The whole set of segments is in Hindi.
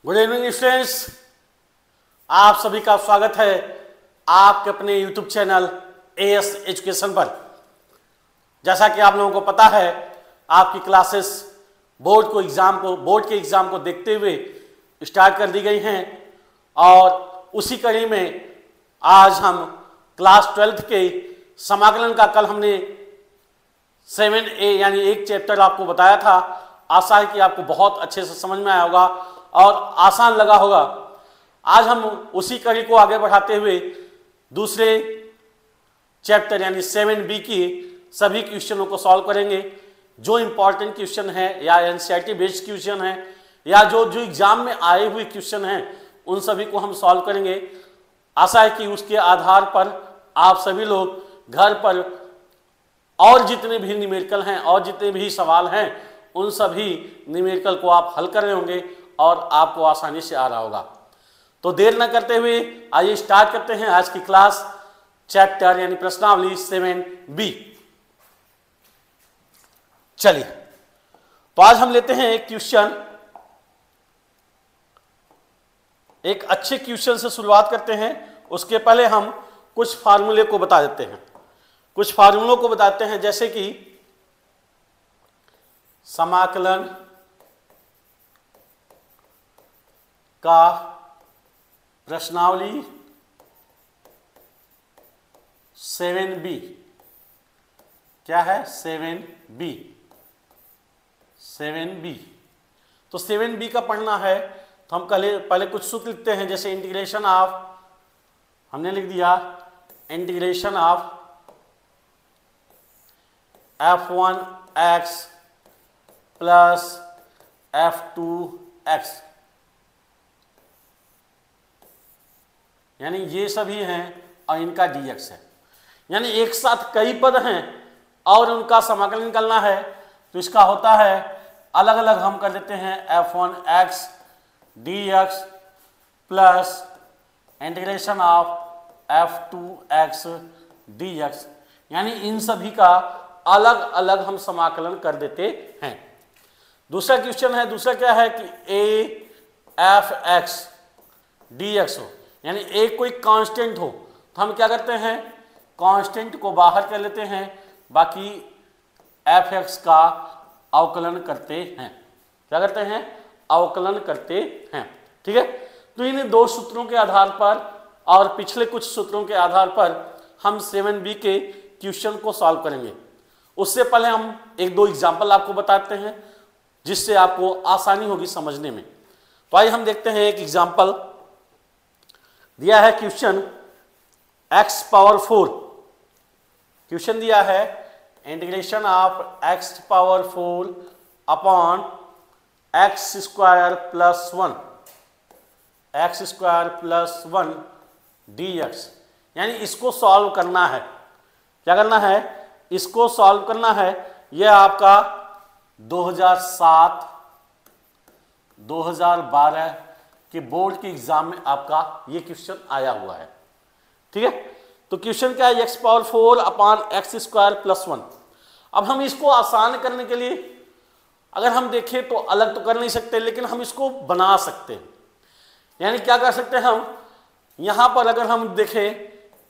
गुड इवनिंग स्टूडेंट्स, आप सभी का स्वागत है आपके अपने यूट्यूब चैनल एएस एजुकेशन पर। जैसा कि आप लोगों को पता है, आपकी क्लासेस बोर्ड के एग्जाम को देखते हुए स्टार्ट कर दी गई हैं और उसी कड़ी में आज हम क्लास 12th के समाकलन का कल हमने 7A यानी एक चैप्टर आपको बताया था। आशा है कि आपको बहुत अच्छे से समझ में आया होगा और आसान लगा होगा। आज हम उसी कड़ी को आगे बढ़ाते हुए दूसरे चैप्टर यानी 7B की सभी क्वेश्चनों को सॉल्व करेंगे। जो इंपॉर्टेंट क्वेश्चन है या एनसीईआरटी बेस्ड क्वेश्चन है या जो एग्जाम में आए हुए क्वेश्चन हैं उन सभी को हम सॉल्व करेंगे। आशा है कि उसके आधार पर आप सभी लोग घर पर और जितने भी न्यूमेरिकल हैं और जितने भी सवाल हैं उन सभी न्यूमेरिकल को आप हल कर रहे होंगे और आपको आसानी से आ रहा होगा। तो देर न करते हुए आइए स्टार्ट करते हैं आज की क्लास चैप्टर यानी प्रश्नावली 7B। चलिए, तो आज हम लेते हैं एक क्वेश्चन। एक अच्छे क्वेश्चन से शुरुआत करते हैं। उसके पहले हम कुछ फार्मूले को बता देते हैं। कुछ फार्मूलों को बताते हैं, जैसे कि समाकलन का प्रश्नावली 7B क्या है? 7B। तो 7B का पढ़ना है तो हम पहले कुछ सूत्र लिखते हैं। जैसे इंटीग्रेशन ऑफ, हमने लिख दिया integration of f1x plus f2x, यानी ये सभी हैं और इनका dx है। यानी एक साथ कई पद हैं और उनका समाकलन निकालना है तो इसका होता है अलग अलग हम कर देते हैं f1x dx plus integration of f2x dx, यानी इन सभी का अलग अलग हम समाकलन कर देते हैं। दूसरा क्वेश्चन है, दूसरा क्या है कि a f(x) dx हो, यानी a कोई कांस्टेंट हो तो हम क्या करते हैं, कांस्टेंट को बाहर कर लेते हैं, बाकी f(x) का अवकलन करते हैं। क्या करते हैं? अवकलन करते हैं। ठीक है, तो इन दो सूत्रों के आधार पर और पिछले कुछ सूत्रों के आधार पर हम 7B के क्वेश्चन को सॉल्व करेंगे। उससे पहले हम एक दो एग्जाम्पल आपको बताते हैं जिससे आपको आसानी होगी समझने में। तो आइए हम देखते हैं एक एग्जाम्पल दिया है। क्वेश्चन x⁴ क्वेश्चन दिया है integration of x⁴ upon x² plus 1 dx, यानी इसको सॉल्व करना है। क्या करना है? इसको सॉल्व करना है। यह आपका 2007-2012 के बोर्ड के एग्जाम में आपका ये क्वेश्चन आया हुआ है। ठीक है, तो क्वेश्चन क्या है? x⁴ upon x² plus 1। अब हम इसको आसान करने के लिए अगर हम देखें तो अलग तो कर नहीं सकते, लेकिन हम इसको बना सकते हैं। यानी क्या कर सकते हैं हम, यहां पर अगर हम देखें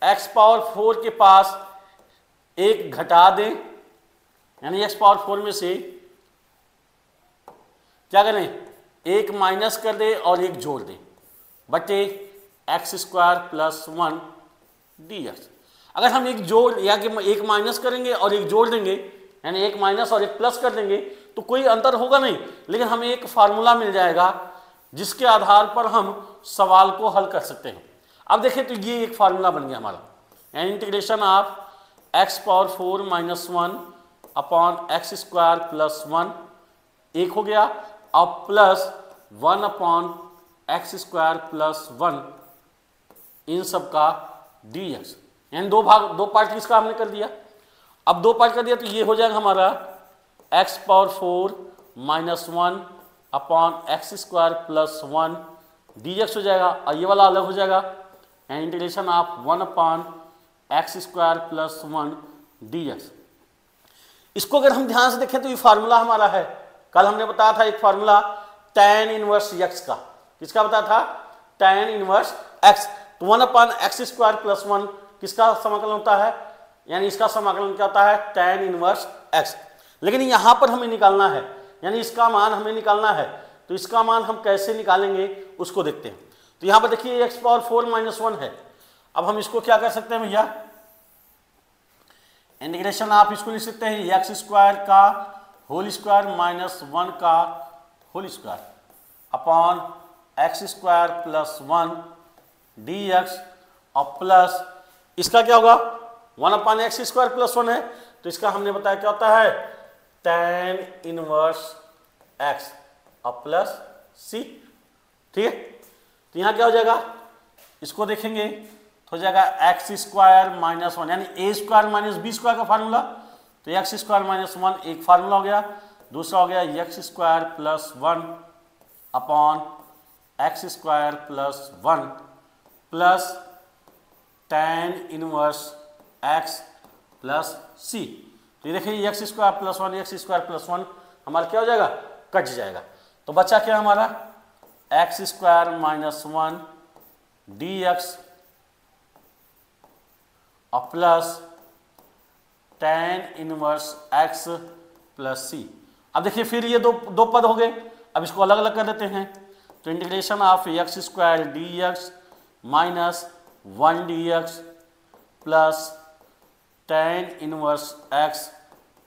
x⁴ के पास एक घटा दें, यानी x⁴ में से क्या करें, एक माइनस कर दे और एक जोड़ दे, बटे x² प्लस 1 dx। अगर हम एक जोड़ या कि एक माइनस करेंगे और एक जोड़ देंगे, यानी एक माइनस और एक प्लस कर देंगे तो कोई अंतर होगा नहीं, लेकिन हमें एक फार्मूला मिल जाएगा जिसके आधार पर हम सवाल को हल कर सकते हैं। अब देखें तो ये एक फार्मूला बन गया हमारा, यानी integration of x⁴ minus 1 upon x² plus 1 एक हो गया, अब प्लस 1 अपॉन x² प्लस 1 इन सब का dx, यानी दो पार्ट इसका हमने कर दिया। अब दो पार्ट कर दिया तो ये हो जाएगा हमारा x⁴ minus 1 upon x² plus 1 dx हो जाएगा, और ये वाला अलग हो जाएगा, यानी integration of 1 upon x² plus 1 dx। इसको अगर हम ध्यान से देखें तो ये फार्मूला हमारा है। कल हमने बताया था एक फार्मूला tan इनवर्स x का, किसका बताया था, tan इनवर्स x। तो 1/x² + 1 किसका समाकलन होता है, यानी इसका समाकलन क्या होता है, tan इनवर्स x। लेकिन यहां पर हमें निकालना है, यानी इसका मान हमें निकालना है, तो इसका मान हम कैसे निकालेंगे उसको देखते हैं। तो यहां पर देखिए x⁴ - 1 है। अब हम इसको क्या कर सकते हैं भैया, इंटीग्रेशन आप इसको लिख सकते हैं x² का होल स्क्वायर -1 का whole square upon x² + 1 dx और प्लस इसका क्या होगा, 1/x² + 1 है, तो इसका हमने बताया क्या होता है, tan इनवर्स x और प्लस c। ठीक है, तो यहां क्या हो जाएगा, इसको देखेंगे तो हो जाएगा x² - 1 यानी a² - b² का फार्मूला। तो x² - 1 एक फार्मूला हो गया, दूसरा हो गया x² + 1 upon x² + 1 plus tan inverse x plus c। तो ये देखिए x² + 1 x² + 1 हमारा क्या हो जाएगा, कट जाएगा। तो बचा क्या हमारा, x² - 1 dx और plus tan inverse x plus c। अब देखिए फिर ये दो पद हो गए, अब इसको अलग अलग कर देते हैं। तो integration of x² dx -1 dx plus tan inverse x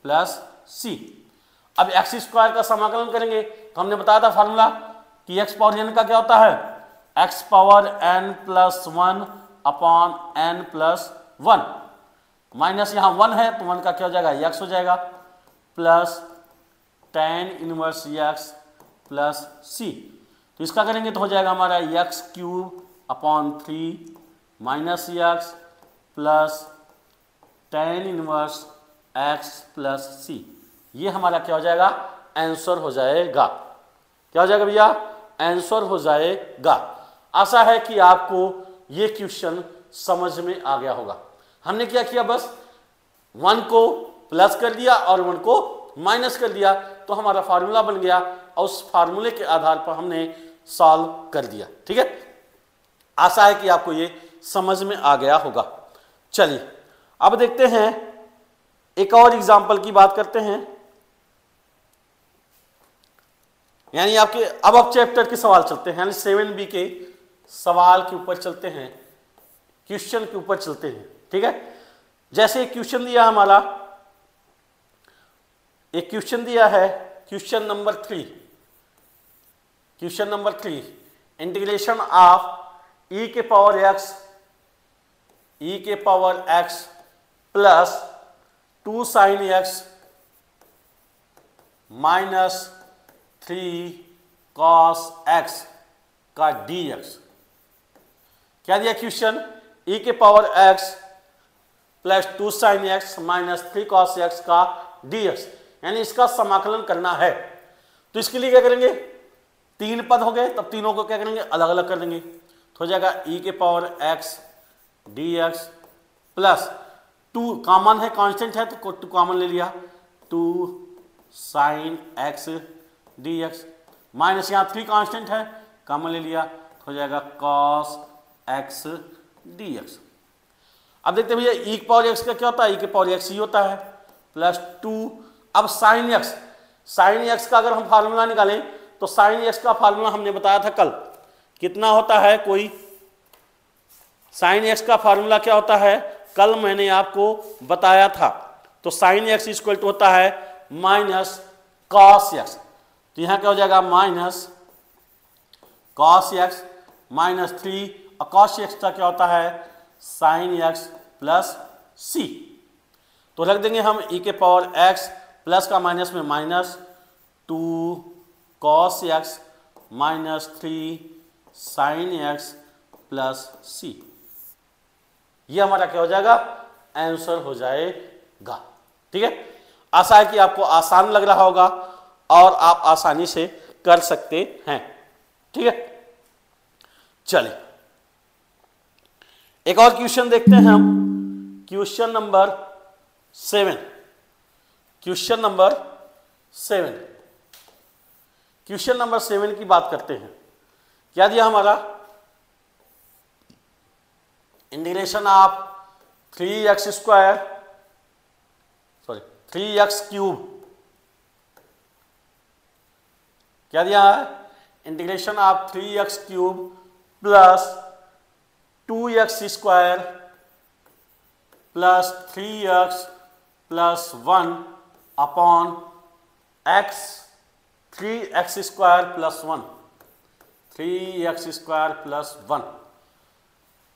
plus c। अब x² का समाकलन करेंगे तो हमने बताया था फार्मूला कि x⁴n का क्या होता है, x⁴n + 1 अपॉन n + 1 माइनस यहाँ 1 है तो 1 का क्या हो जाएगा, x हो जाएगा plus tan inverse x plus c। तो इसका करेंगे तो हो जाएगा हमारा x³ upon 3 minus x plus tan inverse x plus c। ये हमारा क्या हो जाएगा, आंसर हो जाएगा। क्या हो जाएगा भैया, आंसर हो जाएगा। आशा है कि आपको ये क्वेश्चन समझ में आ गया होगा। हमने क्या किया, बस 1 को प्लस कर दिया और 1 को माइनस कर दिया, तो हमारा फार्मूला बन गया और उस फार्मूले के आधार पर हमने सॉल्व कर दिया। ठीक है, आशा है कि आपको ये समझ में आ गया होगा। चलिए अब देखते हैं, एक और एग्जाम्पल की बात करते हैं, यानी आपके अब चैप्टर के सवाल चलते हैं, यानी 7B के सवाल के ऊपर चलते हैं, क्वेश्चन के ऊपर चलते हैं। ठीक है, जैसे क्वेश्चन दिया हमारा, एक क्वेश्चन दिया है, question number 3, question number 3 integration of e के power x plus 2 sin x minus 3 cos x का dx। क्या दिया क्वेश्चन, e के power x plus 2 sin x minus 3 cos x का dx, यानी इसका समाकलन करना है। तो इसके लिए क्या करेंगे, 3 पद हो गए, तब तीनों को क्या करेंगे, अलग अलग कर देंगे। तो हो जाएगा e के power x dx plus 2 common है, कांस्टेंट है तो 2 कॉमन ले लिया, 2 sin x dx माइनस यहाँ 3 कांस्टेंट है, कॉमन ले लिया, तो हो जाएगा cos x dx। अब देखते हैं भैया e के पावर x का क्या होता है, e के पावर x ही होता है प्लस 2। अब sin x का अगर हम फार्मूला निकालें तो sin x का फार्मूला हमने बताया था कल, कितना होता है, कोई sin x का फार्मूला क्या होता है, कल मैंने आपको बताया था। तो sin x इक्वल टू होता है माइनस cos x। तो यहां क्या हो जाएगा, माइनस cos x माइनस 3 और cos x का क्या होता है, sin x प्लस c। तो रख देंगे हम e के पावर x प्लस का माइनस में minus 2 cos x minus 3 sin x plus c। ये हमारा क्या हो जाएगा, आंसर हो जाएगा। ठीक है, आशा है कि आपको आसान लग रहा होगा और आप आसानी से कर सकते हैं। ठीक है, चलिए एक और क्वेश्चन देखते हैं हम, क्वेश्चन नंबर 7। क्वेश्चन नंबर 7 की बात करते हैं। क्या दिया हमारा, integration of 3x square, sorry 3x cube, क्या दिया है, integration of 3x cube plus 2x square plus 3x plus 1 upon x, 3x square plus 1, 3x square plus 1,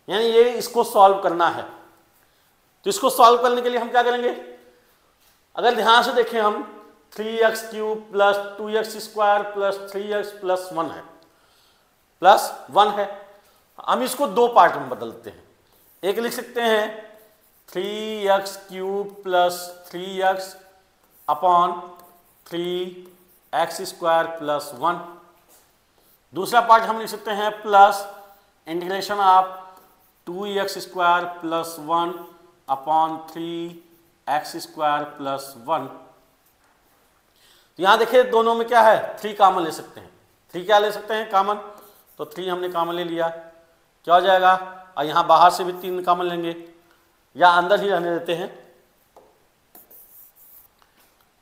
यानी ये इसको सॉल्व करना है। तो इसको सॉल्व करने के लिए हम क्या करेंगे, अगर ध्यान से देखें हम 3x cube plus 2x square plus 3x plus 1 है, प्लस 1 है, हम इसको दो पार्ट में बदलते हैं। एक लिख सकते हैं 3x cube plus 3x upon 3x square plus 1, दूसरा पार्ट हम लिख सकते हैं plus integration of 2x square plus 1 upon 3x square plus 1। तो यहां देखिए दोनों में क्या है, 3 कॉमन ले सकते हैं, 3 क्या ले सकते हैं कॉमन, तो 3 हमने कॉमन ले लिया, क्या हो जाएगा, और यहां बाहर से भी 3 कॉमन लेंगे या अंदर ही रहने देते हैं।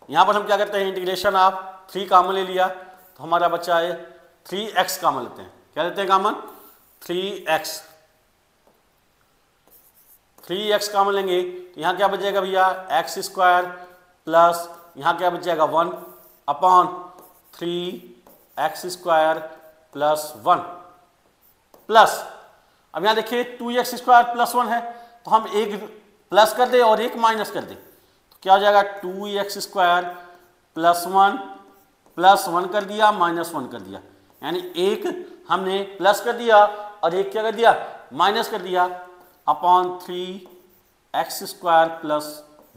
यहां पर हम क्या करते हैं, इंटीग्रेशन ऑफ 3 कॉमन ले लिया तो हमारा बच्चा है 3x कॉमन लेते हैं, क्या लेते हैं कॉमन, 3x कॉमन लेंगे तो यहां क्या बचेगा भैया, x स्क्वायर प्लस यहां क्या बच जाएगा 1 upon 3x square plus 1 plus, अब यहां देखिए 2x स्क्वायर प्लस 1 है तो हम एक प्लस कर दे और एक माइनस कर दे तो क्या हो जाएगा, 2x स्क्वायर प्लस 1 कर दिया माइनस 1 कर दिया, यानी एक हमने प्लस कर दिया और एक क्या कर दिया, माइनस कर दिया अपॉन 3x स्क्वायर प्लस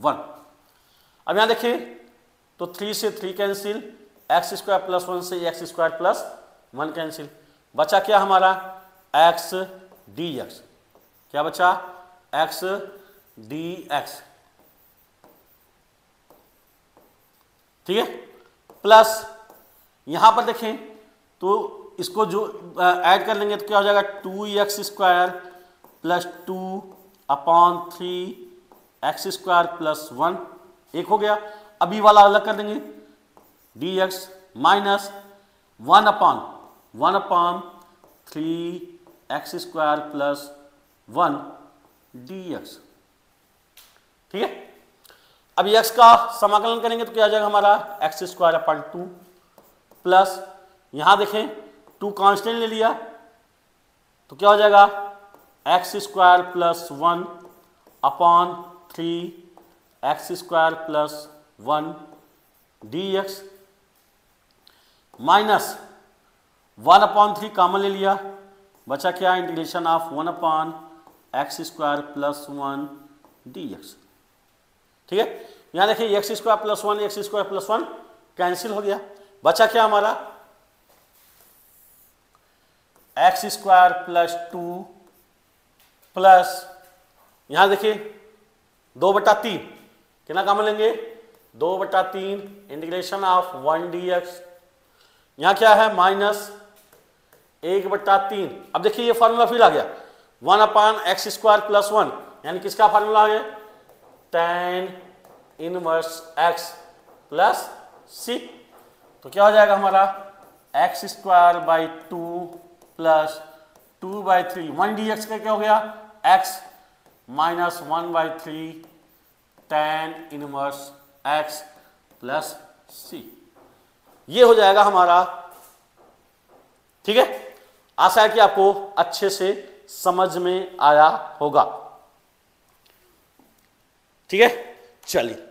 1। अब यहां देखिए तो 3 से 3 कैंसिल, x स्क्वायर प्लस 1 से x स्क्वायर प्लस 1 कैंसिल, बचा क्या हमारा x dx, क्या बचा x dx, ठीक है, प्लस यहां पर देखें तो इसको जो ऐड कर लेंगे तो क्या हो जाएगा, 2x square plus 2 upon 3x square plus 1, एक हो गया। अभी वाला अलग कर देंगे, dx minus 1 upon 3x square plus 1 dx, ठीक है। अब x का समाकलन करेंगे तो क्या आ जाएगा हमारा, x स्क्वायर अपॉन 2 प्लस यहां देखें 2 कांस्टेंट ले लिया तो क्या हो जाएगा, x square plus 1 upon 3x square plus 1 dx minus 1 upon 3 common ले लिया, बचा क्या, integration of 1 upon x square plus 1 dx, ठीक है। यहां देखिए x square plus 1 x square plus 1 cancel हो गया, बचा क्या हमारा, x स्क्वायर प्लस 2 प्लस यहां देखिए 2/3 कितना कॉमन लेंगे, 2/3 इंटीग्रेशन ऑफ 1 dx, यहां क्या है माइनस 1/3। अब देखिए ये फार्मूला फिर आ गया 1 अपॉन x स्क्वायर प्लस 1, यानी किसका फार्मूला आ गया, tan inverse x plus c, तो क्या हो जाएगा हमारा x square by 2 plus 2/3, 1 dx का क्या हो गया, x minus 1/3 tan inverse x plus c, ये हो जाएगा हमारा, ठीक है। आशा है कि आपको अच्छे से समझ में आया होगा, ठीक है। चलिए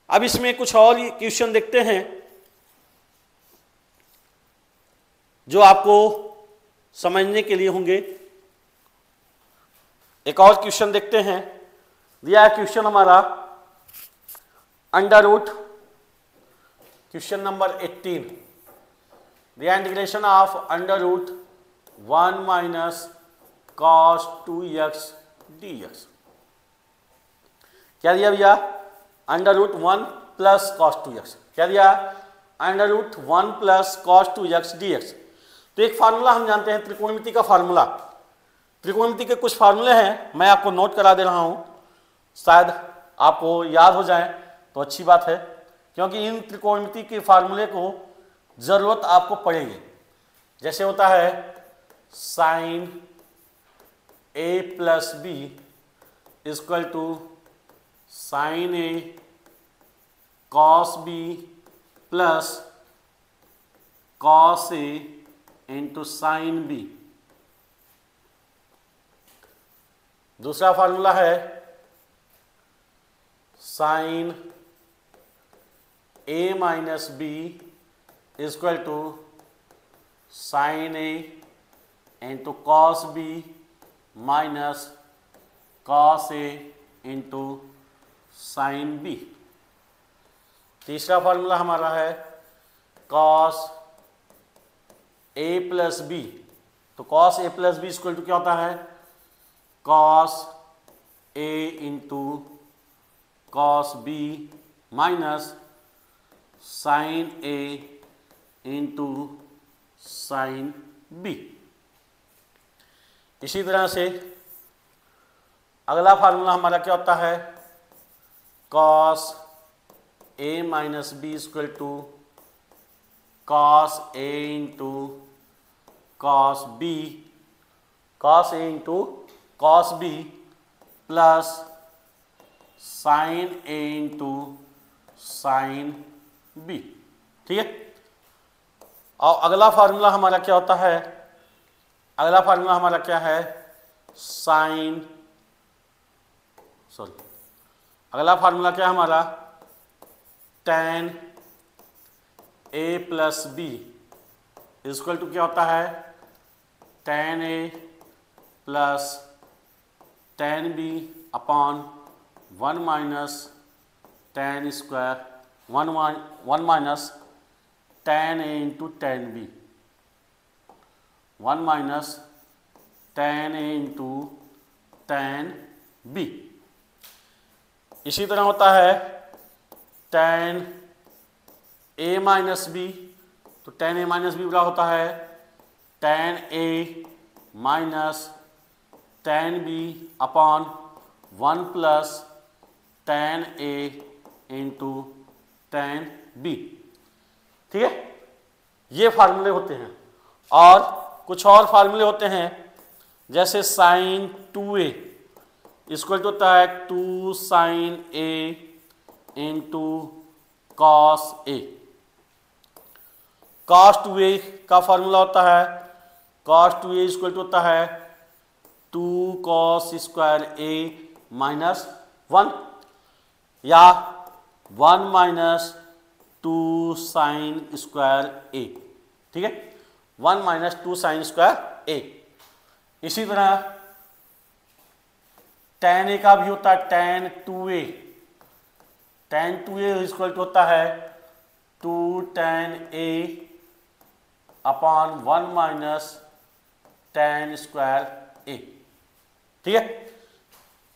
अब इसमें कुछ और क्वेश्चन देखते हैं जो आपको समझने के लिए होंगे। एक और क्वेश्चन देखते हैं, दिया है क्वेश्चन हमारा अंडर रूट, क्वेश्चन नंबर 18, दिया integration of under root 1 minus cos 2x dx, क्या दिया भैया, under root 1 plus cos 2x, क्या दिया, under root 1 plus cos 2x dx। तो एक फार्मूला हम जानते हैं त्रिकोणमिति का फार्मूला। त्रिकोणमिति के कुछ फार्मूले हैं, मैं आपको नोट करा दे रहा हूं, शायद आपको याद हो जाए तो अच्छी बात है, क्योंकि इन त्रिकोणमिति के फार्मूले को जरूरत आपको पड़ेगी। जैसे होता है sine A plus B equal to sine A cos B plus cos A into sine B. दूसरा फार्मूला है sine A minus B equal to sine A into cos B minus cos A into sine B. तीसरा फार्मूला हमारा है कॉस ए प्लस बी, तो cos A plus B equal to क्या होता है cos A into cos B minus sine A into sine B. इसी तरह से अगला फार्मूला हमारा क्या होता है cos A minus B equal to cos A into cos B, cos A into cos B plus sine A into sine B. ठीक है। और अगला फार्मूला हमारा क्या होता है, अगला फार्मूला हमारा क्या है अगला फार्मूला क्या है हमारा tan a plus B equal to क्या होता है tan a प्लस tan b upon 1 minus tan square 1 minus tan a into tan b, 1 minus tan a into tan b। इसी तरह होता है tan a माइनस बी, तो tan a माइनस बी बड़ा होता है tan a minus tan b upon 1 plus tan a into tan b। ठीक है, ये फार्मूले होते हैं। और कुछ और फार्मूले होते हैं जैसे साइन 2a इक्वल टू होता है 2 sine a into cos A. Cos 2a का फार्मूला होता है कॉस 2a इक्वल टू होता है 2 कॉस स्क्वायर a माइनस 1 या 1 माइनस 2 साइन स्क्वायर a। ठीक है, 1 माइनस 2 साइन स्क्वायर a। इसी तरह tan a का भी होता है tan 2a, tan 2a equal to होता है 2 tan a upon 1 minus tan square a। ठीक है,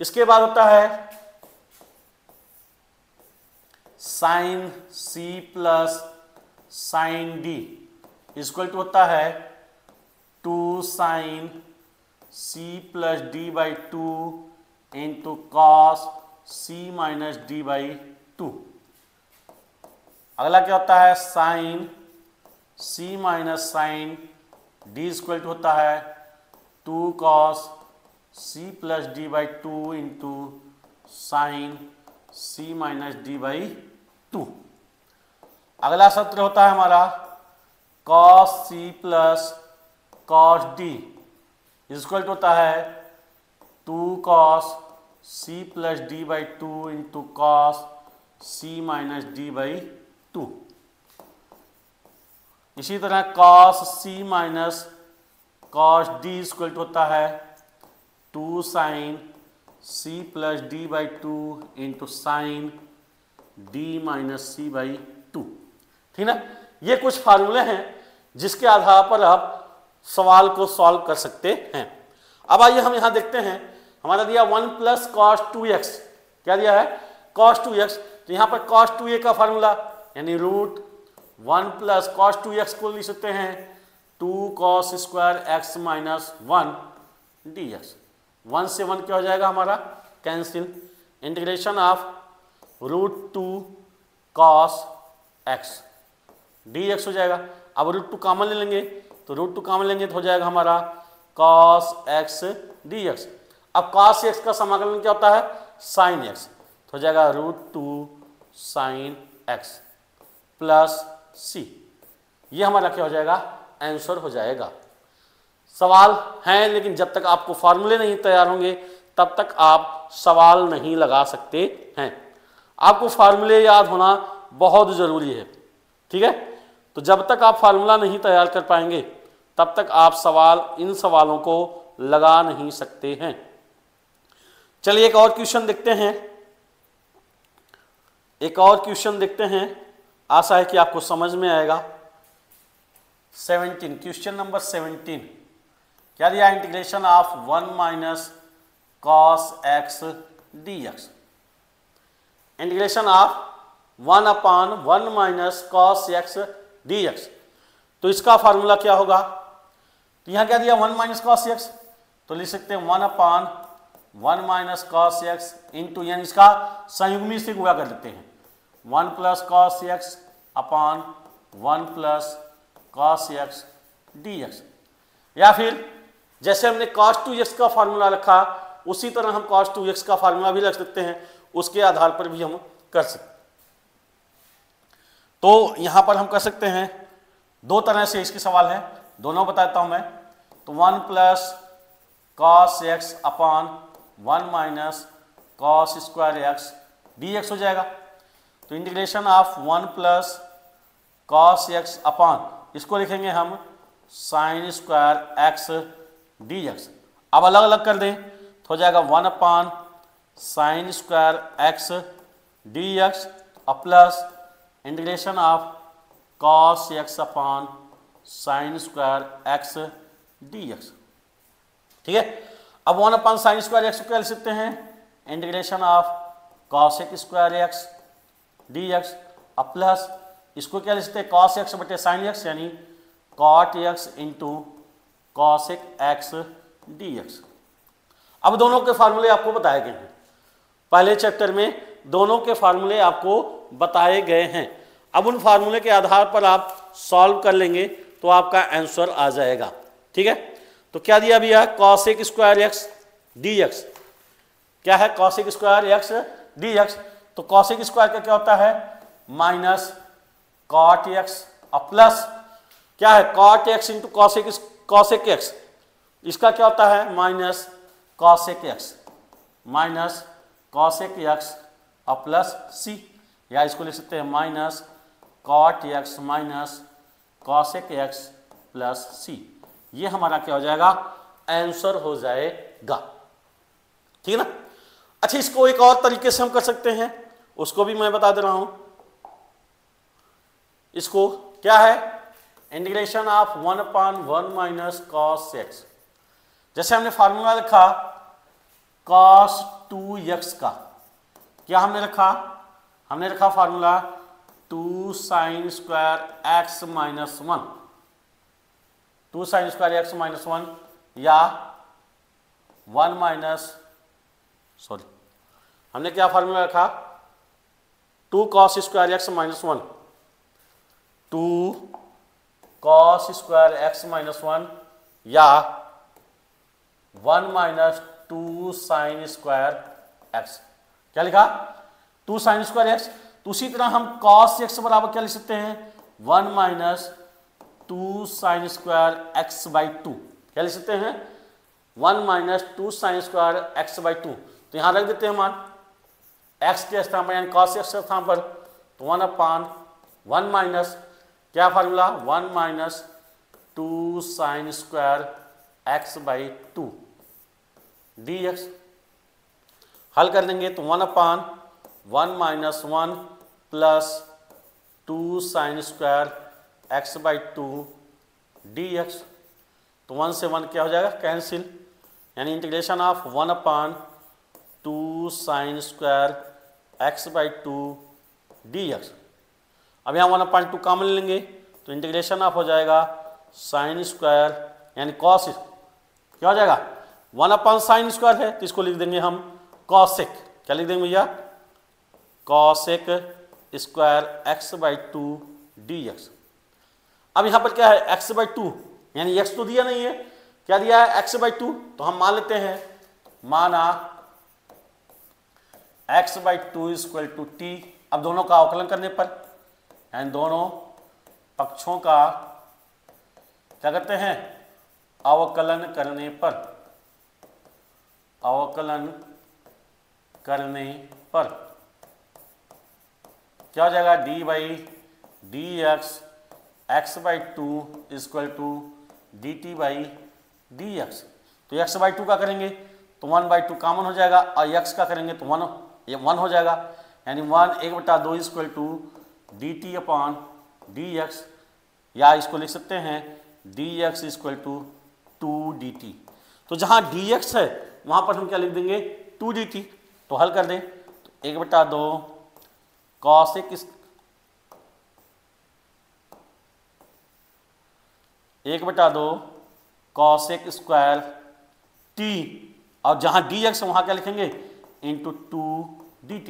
इसके बाद होता है sine c plus sine d equal to होता है 2 sine c plus D by 2 into cos c minus D by 2। अगला क्या होता है sine c minus sine d equal to होता है 2 cos c plus D by 2 into sine c minus D by 2। अगला सूत्र होता है हमारा cos c plus cos d equal to होता है 2 cos c plus D by 2 into cos c minus D by 2। इसी तरह cos c minus cos d equal to होता है 2 sine c plus D by 2 into sine d minus c by 2। ठीक ना, ये कुछ फार्मूले हैं जिसके आधार पर आप सवाल को सॉल्व कर सकते हैं। अब आइए हम यहां देखते हैं, हमारा दिया 1 प्लस कॉस 2x, क्या दिया है कॉस 2x, तो यहां पर कॉस 2a का फार्मूला यानी रूट 1 प्लस कॉस 2x को लिख सकते हैं 2 cos square x minus 1 D x. 1 से 1 क्या हो जाएगा हमारा, cancel. Integration of √2 cos x D x हो जाएगा। अब √2 कॉमन ले लेंगे तो √2 कॉमन लेंगे तो हो जाएगा हमारा cos x डी एक्स। अब cos x का समाकलन क्या होता है, sin x, तो हो जाएगा √2 sin x प्लस c। ये हमारा क्या हो जाएगा, आंसर हो जाएगा। सवाल हैं लेकिन जब तक आपको फॉर्मूले नहीं तैयार होंगे तब तक आप सवाल नहीं लगा सकते हैं। आपको फार्मूले याद होना बहुत ज़रूरी है, ठीक है। तो जब तक आप फार्मूला नहीं तैयार कर पाएंगे तब तक आप इन सवालों को लगा नहीं सकते हैं। चलिए एक और क्वेश्चन देखते हैं, आशा है कि आपको समझ में आएगा। 17, क्वेश्चन नंबर 17 क्या दिया, integration of 1 minus cos x dx। Integration of 1/1 minus cos x dx। तो इसका फार्मूला क्या होगा, तो यहां क्या दिया 1 माइनस cos x, तो लिख सकते हैं 1/1 माइनस cos x इंटू, यानी इसका संयुग्मी से गुणा कर देते हैं 1 plus cos x upon 1 plus cos x dx। या फिर जैसे हमने cos 2x का फार्मूला रखा उसी तरह हम cos 2x का फार्मूला भी रख सकते हैं, उसके आधार पर भी हम कर सकते हैं। तो यहां पर हम कर सकते हैं, दो तरह से इसके सवाल है, दोनों बताता हूं मैं। तो 1 plus cos x upon 1 minus cos square x dx हो जाएगा। तो integration of 1 plus cos x upon, इसको लिखेंगे हम sin स्क्वायर x dx। अब अलग अलग कर दें तो हो जाएगा 1 sin स्क्वायर x dx और plus integration of cos x upon sin square x dx, ठीक है। अब 1 sin स्क्वायर x को क्या लिख सकते हैं, integration of cos square x dx और प्लस इसको क्या लिख सकते हैं, cos x बटे sin x यानी cot x into cos x dx। अब दोनों के फार्मूले आपको बताए गए हैं, पहले चैप्टर में दोनों के फार्मूले आपको बताए गए हैं। अब उन फार्मूले के आधार पर आप सॉल्व कर लेंगे तो आपका आंसर आ जाएगा, ठीक है। तो क्या दिया भैया, cos स्क्वायर x dx, क्या है cos स्क्वायर x dx। तो cos स्क्वायर का क्या होता है, माइनस cot x और प्लस क्या है cot x into cos x, इसका क्या होता है minus cos x minus cos x और प्लस c, या इसको लिख सकते हैं minus cot x minus cos x plus c। ये हमारा क्या हो जाएगा, आंसर हो जाएगा, ठीक है ना। अच्छा, इसको एक और तरीके से हम कर सकते हैं, उसको भी मैं बता दे रहा हूं। इसको क्या है, integration of 1/1 minus cos x। जैसे हमने फार्मूला लिखा cos 2x का, क्या हमने रखा formula 2 sin square x minus 1, 2 sin square x minus 1 या 1 माइनस, सॉरी हमने क्या फार्मूला रखा 2 cos square x minus 1, 2 cos square x minus 1 या 1 माइनस 2 sin स्क्वायर x। क्या लिखा 2 sin स्क्वायर x। तो उसी तरह हम cos x बराबर क्या लिख सकते हैं 1 minus 2 sin square x by 2। क्या लिख सकते हैं 1 minus 2 sin square x by 2। तो यहां रख देते हैं मान x के स्थान पर यानी cos x के स्थान पर, तो 1/1 माइनस क्या formula 1 minus 2 sin square x by 2 dx। हल कर देंगे तो 1/1 minus 1 plus 2 sin square x by 2 dx। तो 1 से 1 क्या हो जाएगा, कैंसिल, यानी integration of 1/2 sin square x by 2 dx। अब यहाँ 1/2 कॉमन लेंगे तो इंटीग्रेशन ऑफ हो जाएगा साइन स्क्वायर यानी कॉस, क्या हो जाएगा 1/sin स्क्वायर है तो इसको लिख देंगे हम कॉसेक। क्या लिख देंगे भैया, कॉसेक स्क्वायर x/2 dx। अब यहां पर क्या है x/2 यानी x तो दिया नहीं है, क्या दिया है x/2, तो हम मान लेते हैं, माना x/2 = t। अब दोनों का अवकलन करने पर यानी दोनों पक्षों का क्या करते हैं, अवकलन करने पर, अवकलन करने पर क्या हो जाएगा d/dx x/2 = dt/dx। तो x/2 का करेंगे तो 1/2 कॉमन हो जाएगा और x का करेंगे तो 1 हो जाएगा, यानी 1/2 = dt/dx, या इसको लिख सकते हैं dx = 2dt। तो जहां dx है वहां पर हम क्या लिख देंगे 2dt। तो हल कर दें तो 1/2 कॉसेक 1/2 कॉसेक स्क्वायर t, और जहां dx है वहां क्या लिखेंगे इंटू 2dt।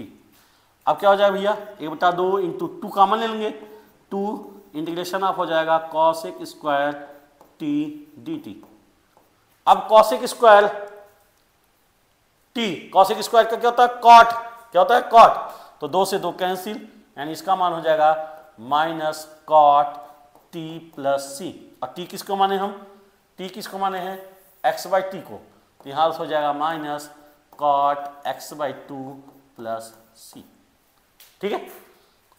अब क्या हो जाएगा भैया 1/2 इंटू 2 कॉमन ले लेंगे, 2 इंटीग्रेशन ऑफ हो जाएगा कॉसेक स्क्वायर t dt। अब cosec square t, cosec square का क्या होता है कॉट, क्या होता है कॉट, तो 2 से 2 कैंसिल, यानी इसका मान हो जाएगा minus cot t plus c। और t किसको माने हम, t किसको माने हैं x/t को, तो यहां हो जाएगा minus cot x/2 plus c। ठीक है,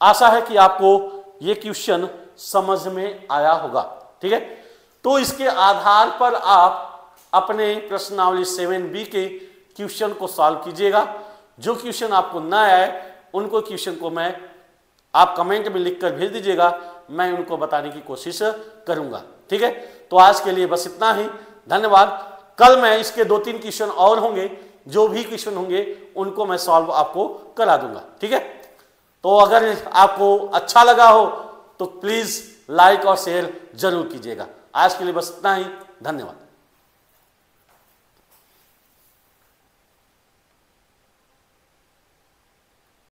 आशा है कि आपको ये क्वेश्चन समझ में आया होगा। ठीक है, तो इसके आधार पर आप अपने प्रश्नावली 7B के क्वेश्चन को सॉल्व कीजिएगा। जो क्वेश्चन आपको ना आए उनको क्वेश्चन को मैं आप कमेंट में लिखकर भेज दीजिएगा, मैं उनको बताने की कोशिश करूंगा। ठीक है, तो आज के लिए बस इतना ही, धन्यवाद। कल मैं इसके 2-3 क्वेश्चन और होंगे, जो भी क्वेश्चन होंगे उनको मैं सॉल्व आपको करा दूंगा। ठीक है, तो अगर आपको अच्छा लगा हो तो प्लीज लाइक और शेयर जरूर कीजिएगा। आज के लिए बस इतना ही, धन्यवाद।